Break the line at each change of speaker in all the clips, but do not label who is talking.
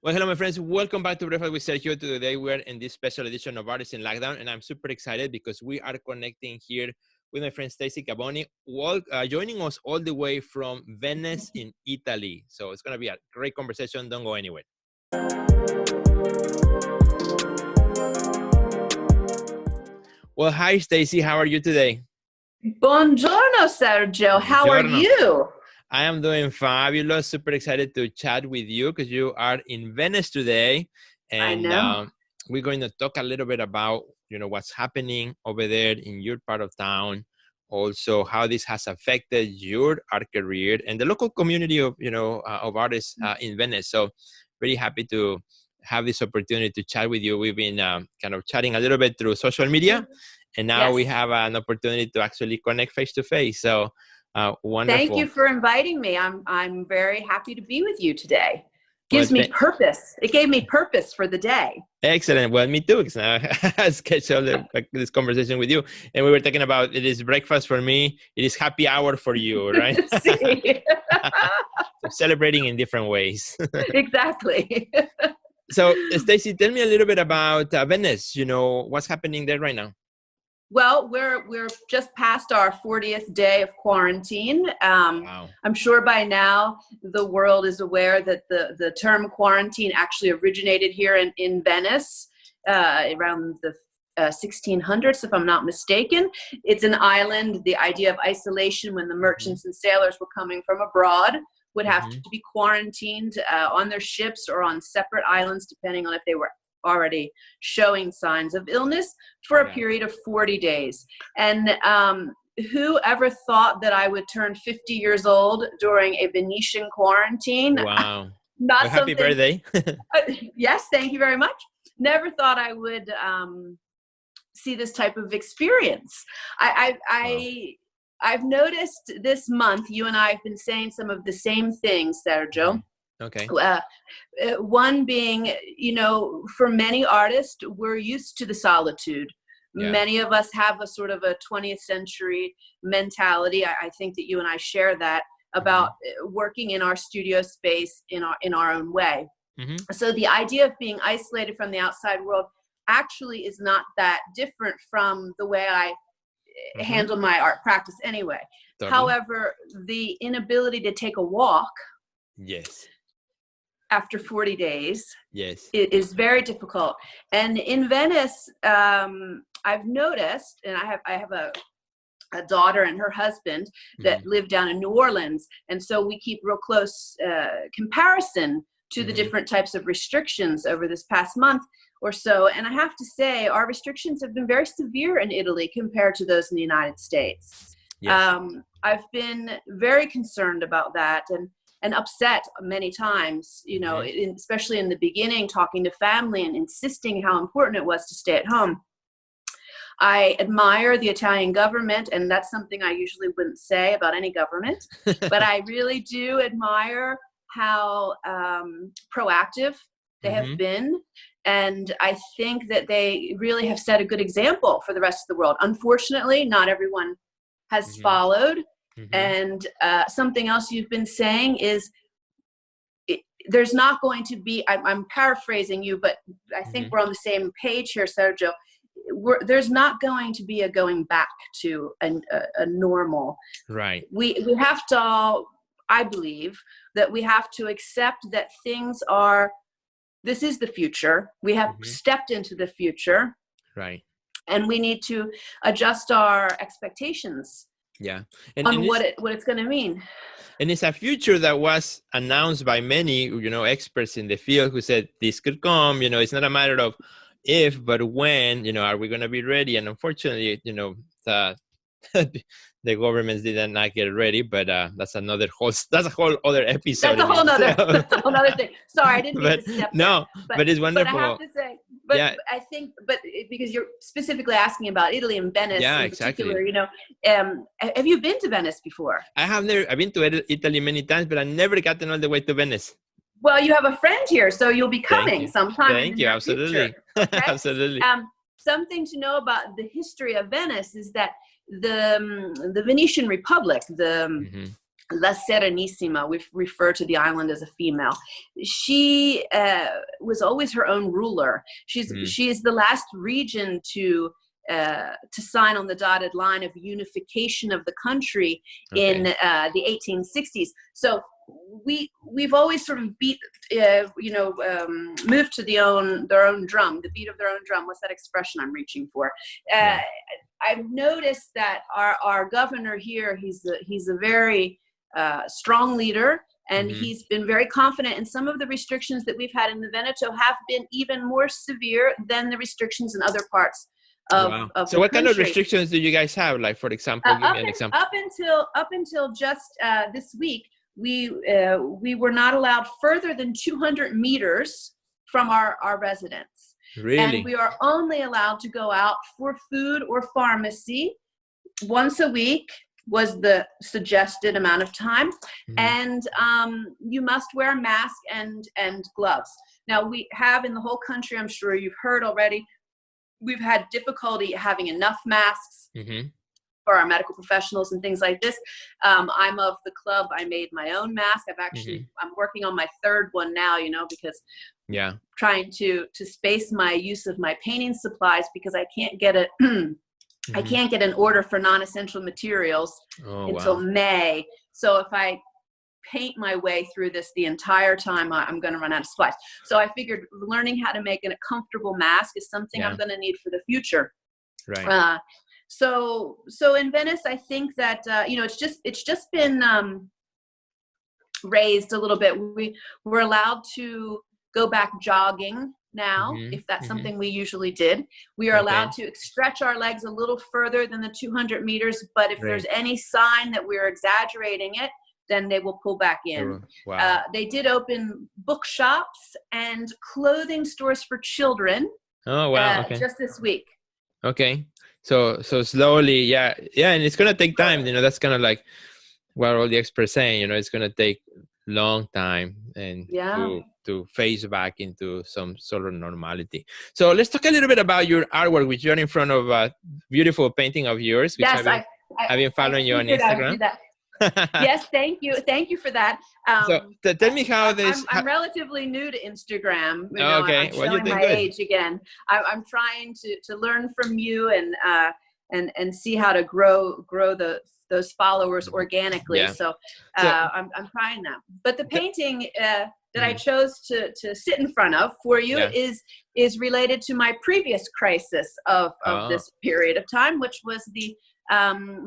Well, hello, my friends. Welcome back to Breakfast with Sergio. Today, we're in this special edition of Artists in Lockdown, and I'm super excited because we are connecting here with my friend Stacy Gibboni, joining us all the way from Venice in Italy. So it's going to be a great conversation. Don't go anywhere. Well, hi, Stacy. How are you today?
Buongiorno, Sergio. How are you?
I am doing fabulous. Super excited to chat with you because you are in Venice today. And we're going to talk a little bit about, what's happening over there in your part of town. Also, how this has affected your art career and the local community of, of artists in Venice. So very happy to have this opportunity to chat with you. We've been kind of chatting a little bit through social media. And now we have an opportunity to actually connect face to face. So wonderful.
Thank you for inviting me. I'm very happy to be with you today. Gives me purpose. It gave me purpose for the day.
Excellent. Well, me too. Because I scheduled this conversation with you, and we were talking about it is breakfast for me. It is happy hour for you, right? Celebrating in different ways.
Exactly.
So, Stacy, tell me a little bit about Venice. What's happening there right now?
Well, we're just past our 40th day of quarantine.
Wow.
I'm sure by now the world is aware that the term quarantine actually originated here in Venice around the 1600s, if I'm not mistaken. It's an island. The idea of isolation when the merchants and sailors were coming from abroad would have to be quarantined on their ships or on separate islands, depending on if they were already showing signs of illness for a period of 40 days. And who ever thought that I would turn 50 years old during a Venetian quarantine?
Wow. Well, happy birthday.
Yes, thank you very much. Never thought I would see this type of experience. I've noticed this month, you and I have been saying some of the same things, Sergio.
Okay.
One being, for many artists, we're used to the solitude. Yeah. Many of us have a sort of a 20th century mentality. I think that you and I share that about working in our studio space in our own way. So the idea of being isolated from the outside world actually is not that different from the way I handle my art practice anyway. Totally. However, the inability to take a walk after 40 days it is very difficult. And in Venice, I've noticed, and I have a daughter and her husband that live down in New Orleans, and so we keep real close comparison to the different types of restrictions over this past month or so. And I have to say, our restrictions have been very severe in Italy compared to those in the United States. I've been very concerned about that and upset many times, especially in the beginning, talking to family and insisting how important it was to stay at home. I admire the Italian government, and that's something I usually wouldn't say about any government, but I really do admire how proactive they have been. And I think that they really have set a good example for the rest of the world. Unfortunately, not everyone has followed. And something else you've been saying is there's not going to be, I'm paraphrasing you, but I think we're on the same page here, Sergio. There's not going to be a going back to a normal.
Right.
We have to, I believe, that we have to accept that this is the future. We have stepped into the future.
Right.
And we need to adjust our expectations.
Yeah.
On what it's going to mean.
And it's a future that was announced by many, experts in the field who said this could come, it's not a matter of if, but when, are we going to be ready? And unfortunately, the governments did not get ready, but that's a whole other episode.
That's a whole other thing. Sorry, I didn't mean to step
No, but it's wonderful.
But I have to say, I think, because you're specifically asking about Italy and Venice in particular, have you been to Venice before?
I've been to Italy many times, but I never gotten all the way to Venice.
Well, you have a friend here, so you'll be coming sometime.
Thank you, absolutely.
Okay?
Absolutely.
Something to know about the history of Venice is that the Venetian Republic, La Serenissima, we refer to the island as a female. She was always her own ruler. She is the last region to sign on the dotted line of unification of the country in the 1860s. So we've always sort of moved to their own drum, the beat of their own drum. What's that expression I'm reaching for? I've noticed that our governor here, he's a very strong leader, and he's been very confident, and some of the restrictions that we've had in the Veneto have been even more severe than the restrictions in other parts of
so what kind of restrictions do you guys have? Like, for example, give me an example.
Up until just this week, we were not allowed further than 200 meters from our residence.
Really?
And we are only allowed to go out for food or pharmacy once a week was the suggested amount of time. And you must wear a mask and gloves. Now, we have in the whole country, I'm sure you've heard already, we've had difficulty having enough masks for our medical professionals and things like this. I'm of the club. I made my own mask. I'm working on my third one now, because trying to space my use of my painting supplies, because I can't get it. I can't get an order for non-essential materials until May. So if I paint my way through this the entire time, I'm going to run out of supplies. So I figured learning how to make a comfortable mask is something I'm going to need for the future.
Right.
So in Venice, I think that it's just been raised a little bit. We're allowed to go back jogging now, if that's something we usually did. We are allowed to stretch our legs a little further than the 200 meters, but if there's any sign that we're exaggerating it, then they will pull back in.
Wow.
They did open bookshops and clothing stores for children.
Oh, wow.
Just this week.
Okay. So slowly, and it's going to take time. That's kind of like what all the experts saying, it's going to take long time and to phase back into some sort of normality. So let's talk a little bit about your artwork, which you're in front of a beautiful painting of yours, which I've been following you on Instagram.
Yes, thank you for that.
So tell me how this.
I'm relatively new to Instagram.
Okay,
I'm showing my age again. I'm trying to learn from you and see how to grow those followers organically. So I'm trying that. But the painting that I chose to sit in front of for you is related to my previous crisis of this period of time, which was the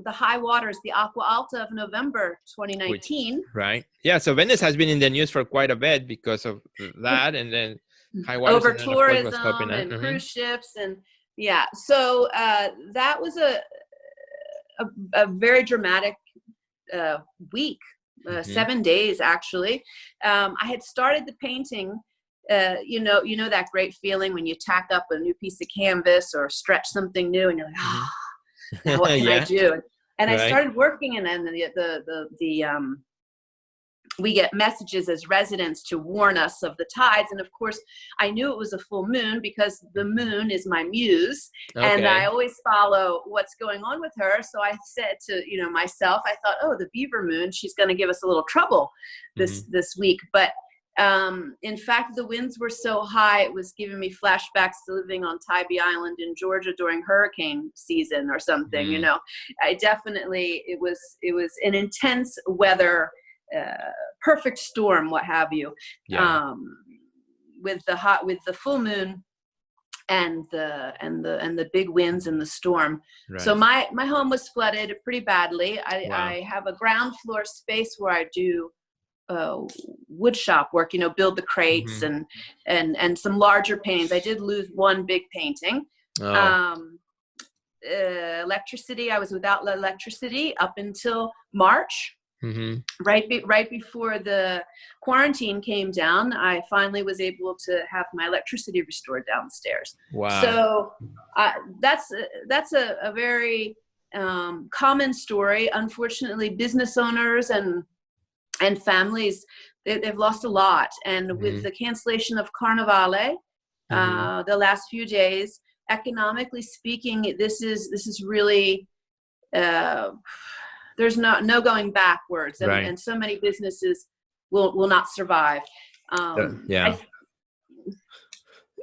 high waters, the Acqua Alta of November 2019.
Right. Yeah. So Venice has been in the news for quite a bit because of that, and then high waters
over tourism and cruise ships, and So that was a very dramatic week. 7 days actually. I had started the painting. You know that great feeling when you tack up a new piece of canvas or stretch something new, and you're like, now what can I do? And I started working, and then we get messages as residents to warn us of the tides. And of course, I knew it was a full moon because the moon is my muse, and I always follow what's going on with her. So I said to myself, I thought, the beaver moon, she's going to give us a little trouble this week. But in fact, the winds were so high, it was giving me flashbacks to living on Tybee Island in Georgia during hurricane season or something. I definitely, it was an intense weather, perfect storm, what have you, with the full moon and the big winds and the storm. Right. So my home was flooded pretty badly. I have a ground floor space where I do wood shop work, build the crates and some larger paintings. I did lose one big painting. Electricity, I was without electricity up until March. Right before the quarantine came down, I finally was able to have my electricity restored downstairs.
Wow.
So that's a very common story. Unfortunately, business owners and families, they've lost a lot. And with the cancellation of Carnevale, the last few days, economically speaking, this is really there's no going backwards, and so many businesses will not survive.
Yeah.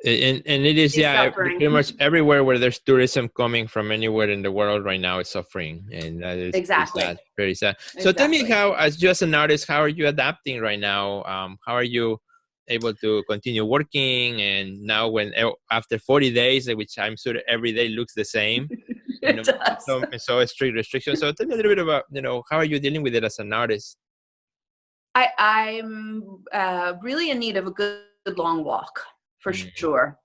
And it is, pretty much everywhere where there's tourism coming from anywhere in the world right now is suffering. And that is sad, very sad. So tell me how, as just an artist, how are you adapting right now? How are you able to continue working? And now after 40 days, which I'm sure every day looks the same, so strict restrictions. So tell me a little bit about, how are you dealing with it as an artist?
I'm really in need of a good long walk. For sure.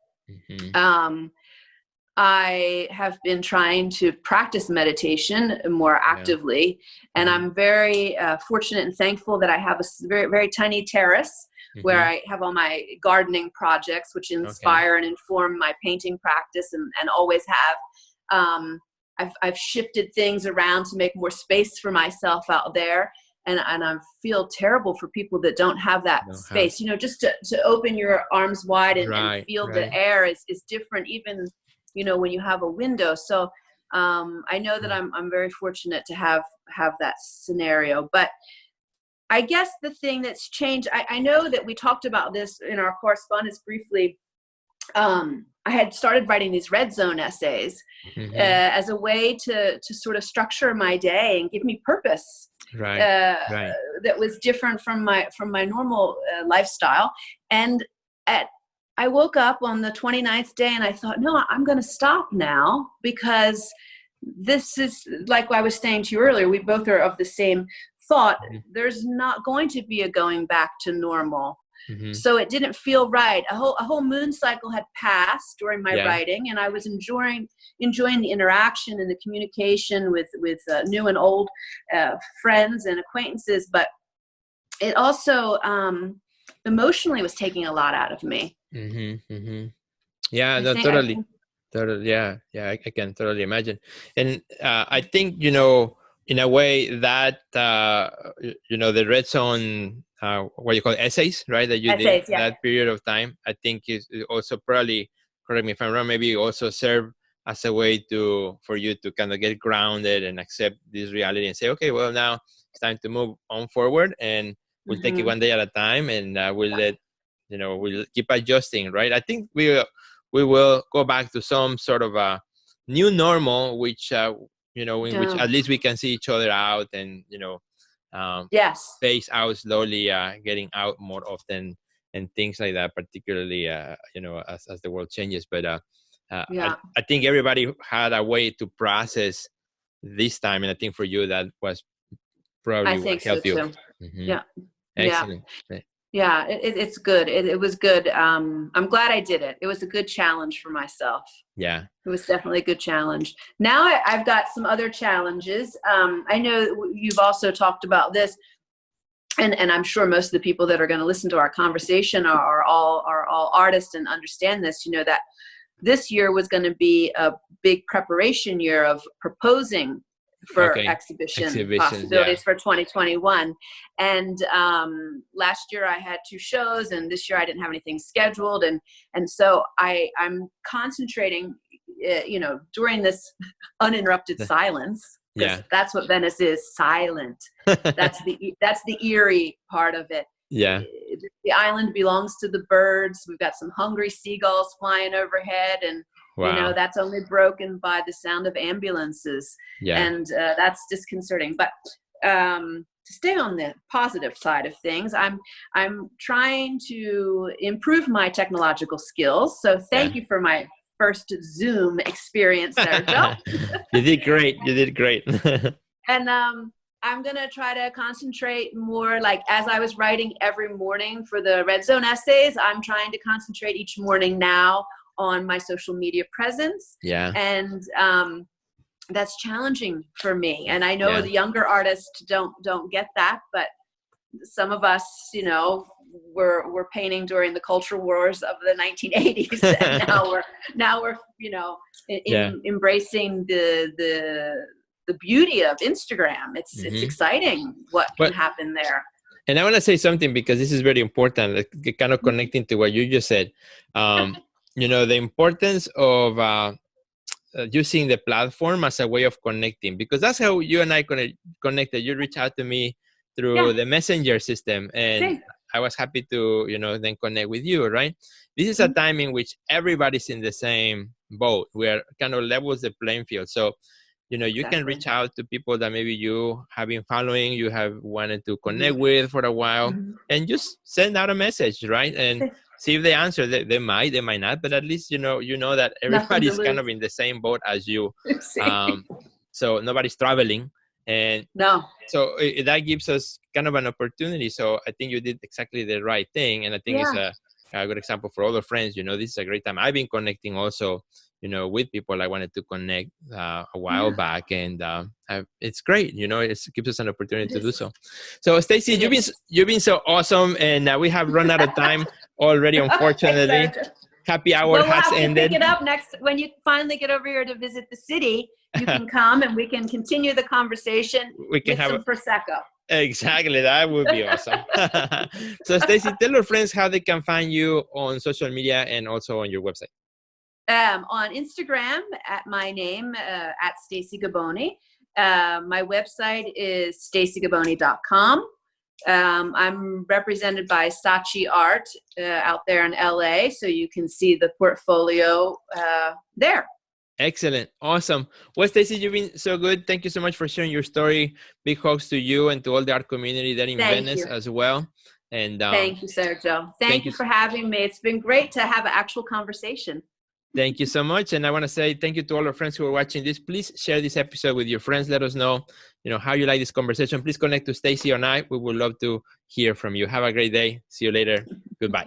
I have been trying to practice meditation more actively, and I'm very fortunate and thankful that I have a very, very tiny terrace where I have all my gardening projects, which inspire and inform my painting practice, and always have. I've shifted things around to make more space for myself out there. And I feel terrible for people that don't have that space. Just to open your arms wide and feel the air is different, even, when you have a window. So I know that I'm very fortunate to have that scenario. But I guess the thing that's changed, I know that we talked about this in our correspondence briefly. I had started writing these red zone essays as a way to sort of structure my day and give me purpose. That was different from my normal lifestyle. And I woke up on the 29th day and I thought, no, I'm going to stop now, because this is, like I was saying to you earlier, we both are of the same thought. There's not going to be a going back to normal. So it didn't feel right. A whole moon cycle had passed during my writing, and I was enjoying the interaction and the communication with new and old friends and acquaintances. But it also emotionally was taking a lot out of me.
Yeah, no, totally. Yeah, I can totally imagine. And I think, in a way that the red zone, what you call essays, right? That you did that period of time, I think is also probably, correct me if I'm wrong, maybe also serve as a way for you to kind of get grounded and accept this reality and say, okay, well, now it's time to move on forward, and we'll take it one day at a time, and we'll keep adjusting, right? I think we will go back to some sort of a new normal, which in which at least we can see each other out, and space out slowly, getting out more often, and things like that, particularly as the world changes. But I think everybody had a way to process this time, and I think for you that was probably what helped you. Excellent.
It's good. It was good. I'm glad I did it. It was a good challenge for myself.
Yeah,
it was definitely a good challenge. Now I've got some other challenges. I know you've also talked about this, and I'm sure most of the people that are going to listen to our conversation are all artists and understand this. That this year was going to be a big preparation year of proposing for exhibition possibilities for 2021. And last year I had 2 shows, and this year I didn't have anything scheduled. And so I'm concentrating, during this uninterrupted silence. Yeah. That's what Venice is, silent. That's the eerie part of it.
Yeah.
The island belongs to the birds. We've got some hungry seagulls flying overhead, and that's only broken by the sound of ambulances. Yeah. And that's disconcerting. But to stay on the positive side of things, I'm trying to improve my technological skills. So thank you for my first Zoom experience, Sergio.
You did great.
And I'm going to try to concentrate more, like as I was writing every morning for the Red Zone essays, I'm trying to concentrate each morning now on my social media presence. Yeah. And that's challenging for me. And I know the younger artists don't get that, but some of us, we're painting during the culture wars of the 1980s, and now we're embracing the beauty of Instagram. It's exciting what can happen there.
And I want to say something, because this is very important, like, kind of connecting to what you just said. The importance of using the platform as a way of connecting, because that's how you and I connected. You reached out to me through the messenger system, and I was happy to, then connect with you, right? This is a time in which everybody's in the same boat. We are kind of levels the playing field. So, you can reach out to people that maybe you have been following, you have wanted to connect with for a while, and just send out a message, right? And see if they answer. They might not, but at least, you know that everybody's kind of in the same boat as you. So nobody's traveling. And so that gives us kind of an opportunity. So I think you did exactly the right thing. And I think it's a good example for other friends. This is a great time. I've been connecting also, with people I wanted to connect a while back. And it's great. It gives us an opportunity to do so. So Stacy, you've been so awesome. And we have run out of time already, unfortunately. Happy hour has ended.
Pick it up next when you finally get over here to visit the city. You can come and we can continue the conversation.
We can have
some Prosecco.
Exactly, that would be awesome. So, Stacy, tell our friends how they can find you on social media and also on your website.
On Instagram at my name at Stacy Gibboni. My website is stacygibboni.com. I'm represented by Saatchi Art out there in LA, so you can see the portfolio there.
Excellent. Awesome. Well, Stacy, you've been so good. Thank you so much for sharing your story. Big hugs to you and to all the art community there in Venice as well. And
thank you, Sergio. Thank you for having me. It's been great to have an actual conversation.
Thank you so much. And I want to say thank you to all our friends who are watching this. Please share this episode with your friends. Let us know, how you like this conversation. Please connect to Stacy or I. We would love to hear from you. Have a great day. See you later. Goodbye.